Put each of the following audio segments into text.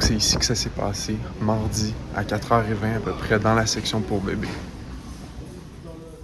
c'est ici que ça s'est passé, mardi, à 4h20 à peu près, dans la section pour bébés.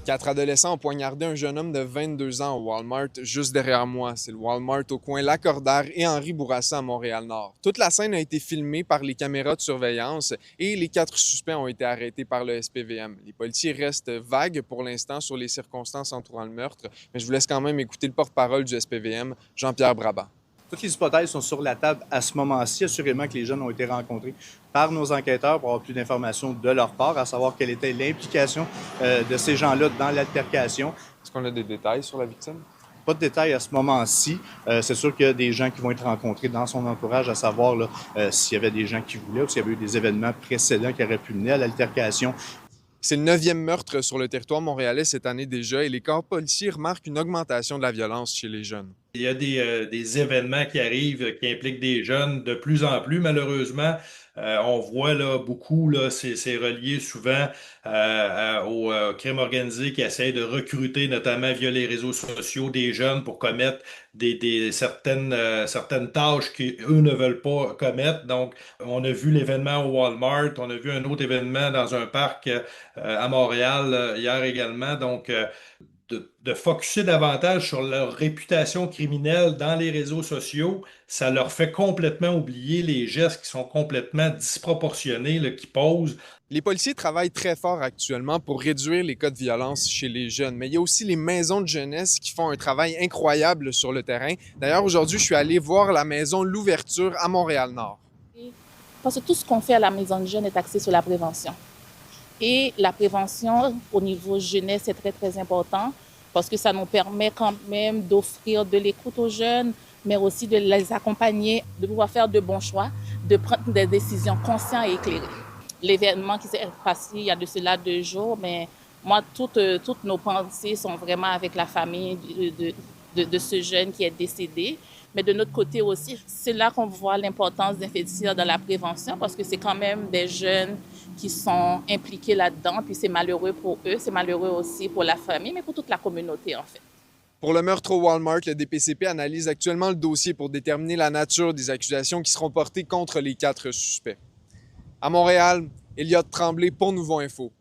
4 adolescents ont poignardé un jeune homme de 22 ans au Walmart juste derrière moi. C'est le Walmart au coin Lacordaire et Henri Bourassa à Montréal-Nord. Toute la scène a été filmée par les caméras de surveillance et les 4 suspects ont été arrêtés par le SPVM. Les policiers restent vagues pour l'instant sur les circonstances entourant le meurtre, mais je vous laisse quand même écouter le porte-parole du SPVM, Jean-Pierre Brabant. Toutes les hypothèses sont sur la table à ce moment-ci. Assurément que les jeunes ont été rencontrés par nos enquêteurs pour avoir plus d'informations de leur part, à savoir quelle était l'implication de ces gens-là dans l'altercation. Est-ce qu'on a des détails sur la victime? Pas de détails à ce moment-ci. C'est sûr qu'il y a des gens qui vont être rencontrés dans son entourage, à savoir s'il y avait des gens qui voulaient ou s'il y avait eu des événements précédents qui auraient pu mener à l'altercation. C'est le 9e meurtre sur le territoire montréalais cette année déjà et les corps policiers remarquent une augmentation de la violence chez les jeunes. Il y a des événements qui arrivent qui impliquent des jeunes de plus en plus, malheureusement. On voit là beaucoup, là, c'est relié souvent au crime organisé qui essaie de recruter, notamment via les réseaux sociaux, des jeunes pour commettre certaines tâches qu'eux ne veulent pas commettre. Donc, on a vu l'événement au Walmart, on a vu un autre événement dans un parc à Montréal hier également. Donc, de focusser davantage sur leur réputation criminelle dans les réseaux sociaux, ça leur fait complètement oublier les gestes qui sont complètement disproportionnés, là, qui posent. Les policiers travaillent très fort actuellement pour réduire les cas de violence chez les jeunes, mais il y a aussi les maisons de jeunesse qui font un travail incroyable sur le terrain. D'ailleurs, aujourd'hui, je suis allé voir la maison L'Ouverture à Montréal-Nord. Parce que tout ce qu'on fait à la maison de jeunes est axé sur la prévention. Et la prévention au niveau jeunesse est très, très important parce que ça nous permet quand même d'offrir de l'écoute aux jeunes, mais aussi de les accompagner, de pouvoir faire de bons choix, de prendre des décisions conscientes et éclairées. L'événement qui s'est passé il y a de cela 2 jours, mais moi, toutes nos pensées sont vraiment avec la famille de ce jeune qui est décédé. Mais de notre côté aussi, c'est là qu'on voit l'importance d'investir dans la prévention parce que c'est quand même des jeunes qui sont impliqués là-dedans. Puis c'est malheureux pour eux, c'est malheureux aussi pour la famille, mais pour toute la communauté en fait. Pour le meurtre au Walmart, le DPCP analyse actuellement le dossier pour déterminer la nature des accusations qui seront portées contre les 4 suspects. À Montréal, Elliott Tremblay pour Nouveau Info.